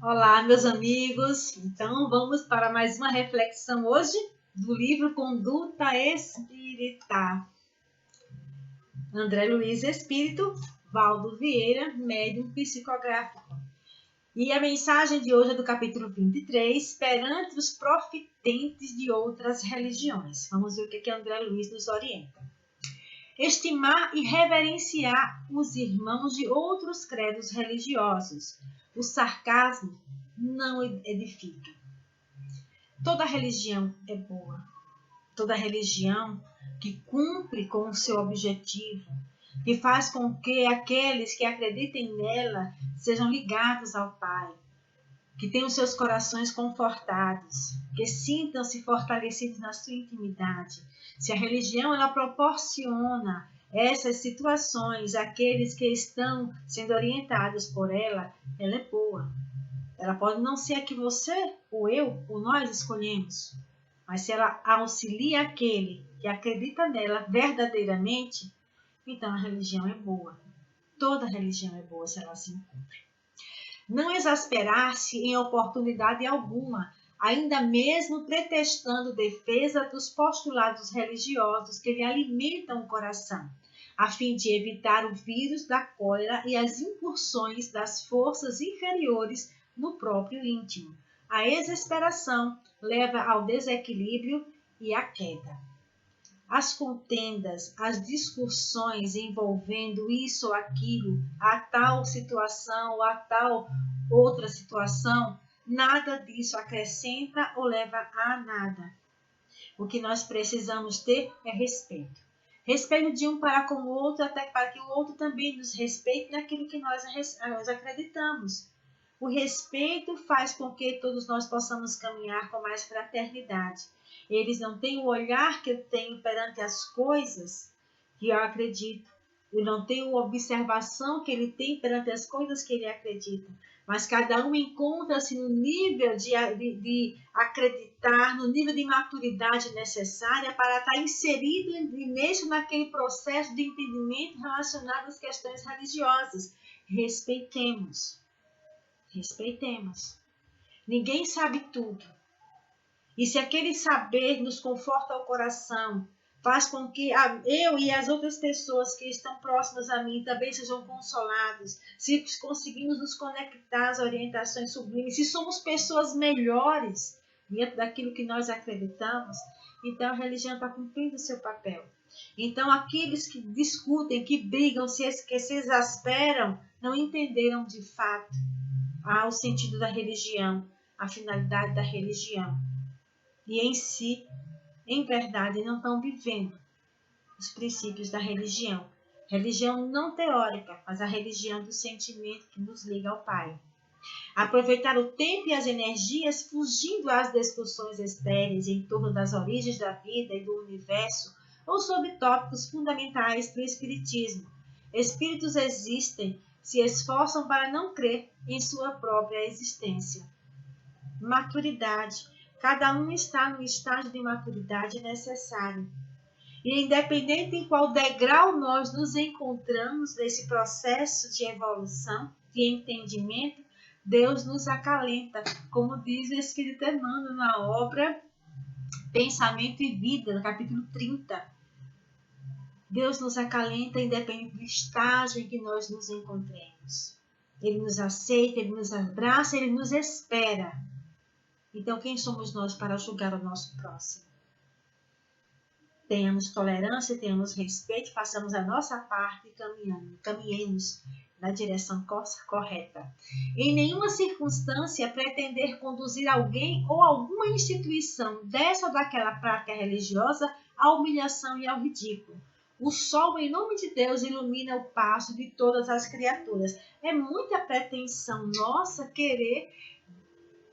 Olá, meus amigos. Então, vamos para mais uma reflexão hoje do livro Conduta Espírita. André Luiz Espírito, Valdo Vieira, médium psicográfico. E a mensagem de hoje é do capítulo 23, perante os profitentes de outras religiões. Vamos ver o que André Luiz nos orienta. Estimar e reverenciar os irmãos de outros credos religiosos. O sarcasmo não edifica. Toda religião é boa. Toda religião que cumpre com o seu objetivo, que faz com que aqueles que acreditem nela sejam ligados ao Pai, que tenham seus corações confortados, que sintam-se fortalecidos na sua intimidade. Se a religião ela proporciona essas situações àqueles que estão sendo orientados por ela, ela é boa. Ela pode não ser a que você, ou eu, ou nós escolhemos, mas se ela auxilia aquele que acredita nela verdadeiramente, então a religião é boa. Toda religião é boa se ela se cumpre. Não exasperar-se em oportunidade alguma, ainda mesmo pretextando defesa dos postulados religiosos que lhe alimentam o coração, a fim de evitar o vírus da cólera e as incursões das forças inferiores no próprio íntimo. A exasperação leva ao desequilíbrio e à queda. As contendas, as discussões envolvendo isso ou aquilo, a tal situação ou a tal outra situação, nada disso acrescenta ou leva a nada. O que nós precisamos ter é respeito. Respeito de um para com o outro, até para que o outro também nos respeite naquilo que nós acreditamos. O respeito faz com que todos nós possamos caminhar com mais fraternidade. Eles não têm o olhar que eu tenho perante as coisas que eu acredito. Eu não tenho a observação que ele tem perante as coisas que ele acredita. Mas cada um encontra-se no nível de acreditar, no nível de maturidade necessária para estar inserido mesmo naquele processo de entendimento relacionado às questões religiosas. Respeitemos. Respeitemos. Ninguém sabe tudo. E se aquele saber nos conforta o coração, faz com que eu e as outras pessoas que estão próximas a mim também sejam consolados, se conseguimos nos conectar às orientações sublimes, se somos pessoas melhores dentro daquilo que nós acreditamos, então a religião está cumprindo o seu papel. Então aqueles que discutem, que brigam, que se exasperam, não entenderam de fato o sentido da religião, a finalidade da religião. E em si, em verdade, não estão vivendo os princípios da religião. Religião não teórica, mas a religião do sentimento que nos liga ao Pai. Aproveitar o tempo e as energias fugindo às discussões estéreis em torno das origens da vida e do universo ou sobre tópicos fundamentais do Espiritismo. Espíritos existem, se esforçam para não crer em sua própria existência. Maturidade. Cada um está no estágio de maturidade necessário. E independente em qual degrau nós nos encontramos nesse processo de evolução, de entendimento, Deus nos acalenta, como diz o Espírito Emmanuel na obra Pensamento e Vida, no capítulo 30. Deus nos acalenta independente do estágio em que nós nos encontremos. Ele nos aceita, Ele nos abraça, Ele nos espera. Então, quem somos nós para julgar o nosso próximo? Tenhamos tolerância, tenhamos respeito, façamos a nossa parte e caminhemos na direção correta. Em nenhuma circunstância pretender conduzir alguém ou alguma instituição dessa ou daquela prática religiosa à humilhação e ao ridículo. O sol, em nome de Deus, ilumina o passo de todas as criaturas. É muita pretensão nossa querer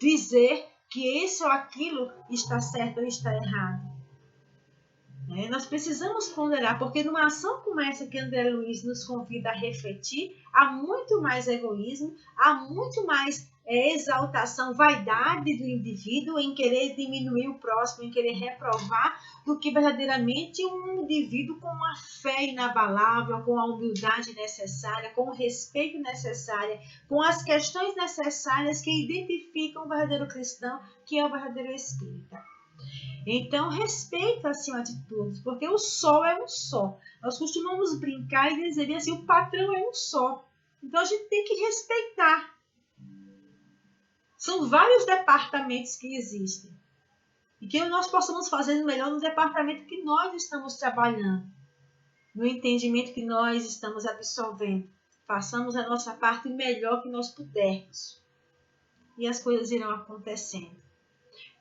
dizer que esse ou aquilo está certo ou está errado. Nós precisamos ponderar, porque numa ação como essa que André Luiz nos convida a refletir, há muito mais egoísmo, há muito mais é exaltação, vaidade do indivíduo em querer diminuir o próximo, em querer reprovar, do que verdadeiramente um indivíduo com a fé inabalável, com a humildade necessária, com o respeito necessário, com as questões necessárias que identificam o verdadeiro cristão, que é o verdadeiro espírita. Então, respeito acima de tudo, porque o sol é um só. Nós costumamos brincar e dizer assim, o patrão é um só. Então, a gente tem que respeitar. São vários departamentos que existem. E que nós possamos fazer melhor no departamento que nós estamos trabalhando. No entendimento que nós estamos absorvendo. Façamos a nossa parte o melhor que nós pudermos. E as coisas irão acontecendo.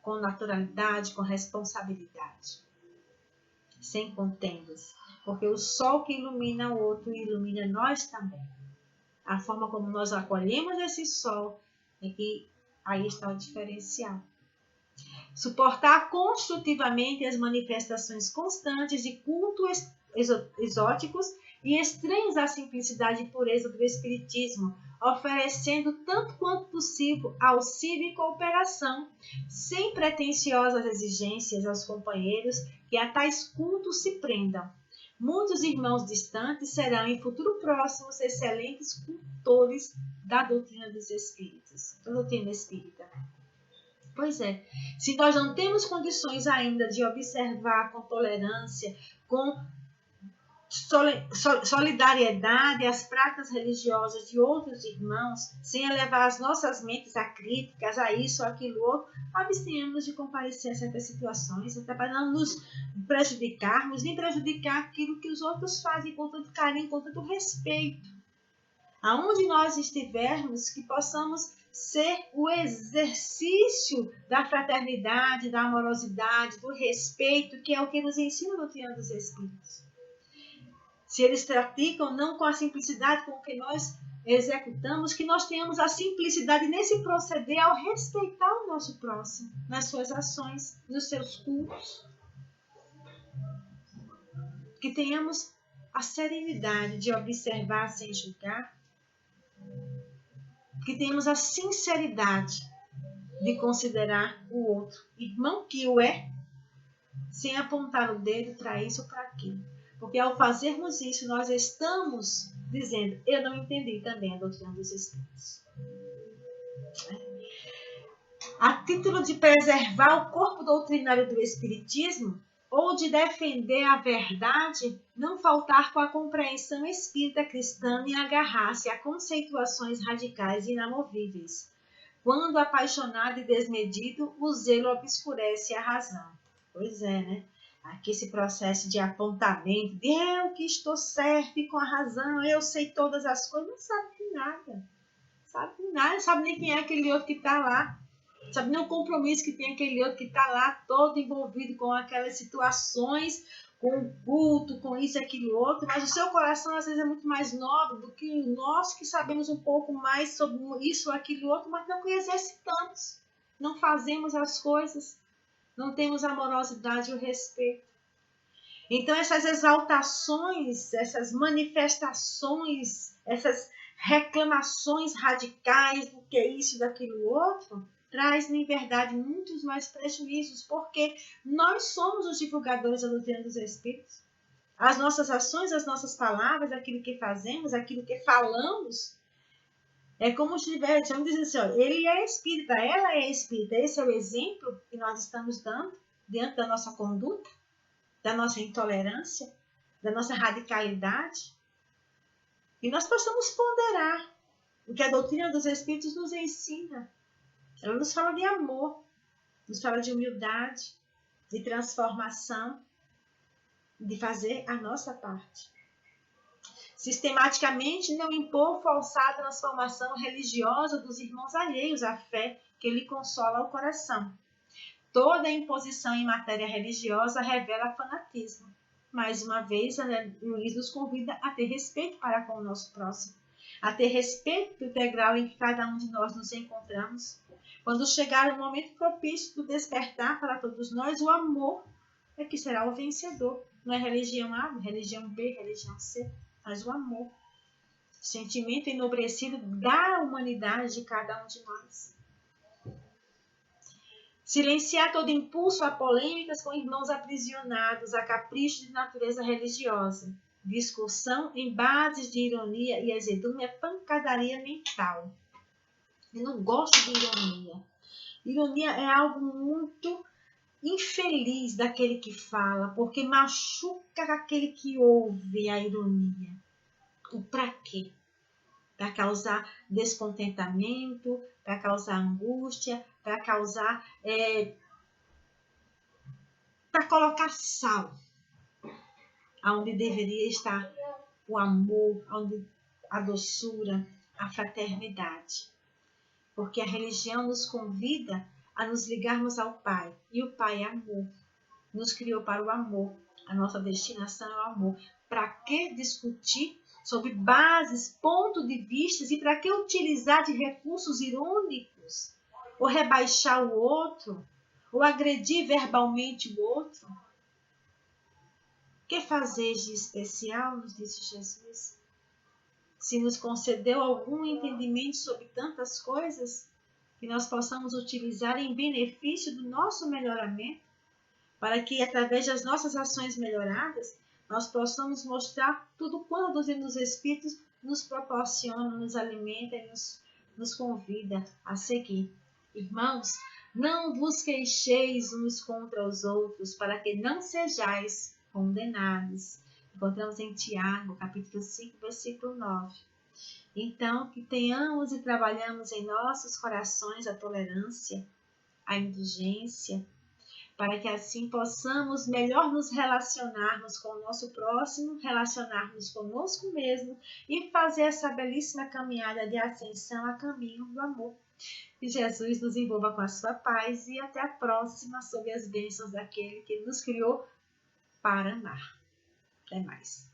Com naturalidade, com responsabilidade. Sem contendas. Porque o sol que ilumina o outro ilumina nós também. A forma como nós acolhemos esse sol é que aí está o diferencial. Suportar construtivamente as manifestações constantes de cultos exóticos e estranhos à simplicidade e pureza do Espiritismo, oferecendo tanto quanto possível auxílio e cooperação, sem pretensiosas exigências aos companheiros que a tais cultos se prendam. Muitos irmãos distantes serão em futuro próximo excelentes cultores da doutrina dos espíritos, da doutrina espírita. Pois é, se nós não temos condições ainda de observar com tolerância, com solidariedade as práticas religiosas de outros irmãos, sem elevar as nossas mentes a críticas, a isso ou aquilo outro, abstenhamos de comparecer a certas situações, até para não nos prejudicarmos, nem prejudicar aquilo que os outros fazem com tanto carinho, com tanto respeito. Aonde nós estivermos, que possamos ser o exercício da fraternidade, da amorosidade, do respeito, que é o que nos ensina a doutrina dos Espíritos. Se eles praticam não com a simplicidade com que nós executamos, que nós tenhamos a simplicidade nesse proceder ao respeitar o nosso próximo, nas suas ações, nos seus cultos. Que tenhamos a serenidade de observar sem julgar. Que tenhamos a sinceridade de considerar o outro irmão que o é, sem apontar o dedo para isso ou para aquilo. Porque ao fazermos isso, nós estamos dizendo, eu não entendi também a doutrina dos Espíritos. A título de preservar o corpo doutrinário do Espiritismo, ou de defender a verdade, não faltar com a compreensão espírita cristã e agarrar-se a conceituações radicais e inamovíveis. Quando apaixonado e desmedido, o zelo obscurece a razão. Pois é, né? Aqui esse processo de apontamento, de eu que estou certo e com a razão, eu sei todas as coisas, não sabe de nada. Sabe de nada, não sabe nem quem é aquele outro que está lá. Sabe nem o compromisso que tem aquele outro que está lá todo envolvido com aquelas situações, com o culto, com isso e aquilo outro, mas o seu coração às vezes é muito mais nobre do que o nosso, que sabemos um pouco mais sobre isso ou aquilo outro, mas não exercitamos, não fazemos as coisas, não temos a amorosidade e o respeito. Então essas exaltações, essas manifestações, essas reclamações radicais do que isso, daquilo outro, traz, na verdade, muitos mais prejuízos, porque nós somos os divulgadores da doutrina dos Espíritos. As nossas ações, as nossas palavras, aquilo que fazemos, aquilo que falamos, é como se estivéssemos dizendo assim, olha, ele é espírita, ela é espírita. Esse é o exemplo que nós estamos dando diante da nossa conduta, da nossa intolerância, da nossa radicalidade. E nós possamos ponderar o que a doutrina dos Espíritos nos ensina. Ela nos fala de amor, nos fala de humildade, de transformação, de fazer a nossa parte. Sistematicamente não impor forçar a transformação religiosa dos irmãos alheios à fé que lhe consola o coração. Toda imposição em matéria religiosa revela fanatismo. Mais uma vez, a Luiz nos convida a ter respeito para com o nosso próximo, a ter respeito do integral em que cada um de nós nos encontramos. Quando chegar o momento propício do despertar para todos nós, o amor é que será o vencedor. Não é religião A, religião B, religião C, mas o amor. sentimento enobrecido da humanidade de cada um de nós. Silenciar todo impulso a polêmicas com irmãos aprisionados a caprichos de natureza religiosa. Discussão em bases de ironia e azedume é pancadaria mental. Eu não gosto de ironia. Ironia é algo muito infeliz daquele que fala, porque machuca aquele que ouve a ironia. O pra quê? Para causar descontentamento, para causar angústia, para causar, para colocar sal, onde deveria estar o amor, onde a doçura, a fraternidade. Porque a religião nos convida a nos ligarmos ao Pai, e o Pai é amor, nos criou para o amor, a nossa destinação é o amor. Para que discutir sobre bases, pontos de vista, e para que utilizar de recursos irônicos, ou rebaixar o outro, ou agredir verbalmente o outro? Que fazeis de especial, nos disse Jesus? Se nos concedeu algum entendimento sobre tantas coisas, que nós possamos utilizar em benefício do nosso melhoramento, para que, através das nossas ações melhoradas, nós possamos mostrar tudo quanto os Espíritos nos proporcionam, nos alimenta e nos convida a seguir. Irmãos, não vos queixeis uns contra os outros, para que não sejais condenados. Encontramos em Tiago, capítulo 5, versículo 9. Então, que tenhamos e trabalhamos em nossos corações a tolerância, a indulgência, para que assim possamos melhor nos relacionarmos com o nosso próximo, relacionarmos conosco mesmo e fazer essa belíssima caminhada de ascensão a caminho do amor. Que Jesus nos envolva com a sua paz e até a próxima sob as bênçãos daquele que nos criou para amar. Até mais.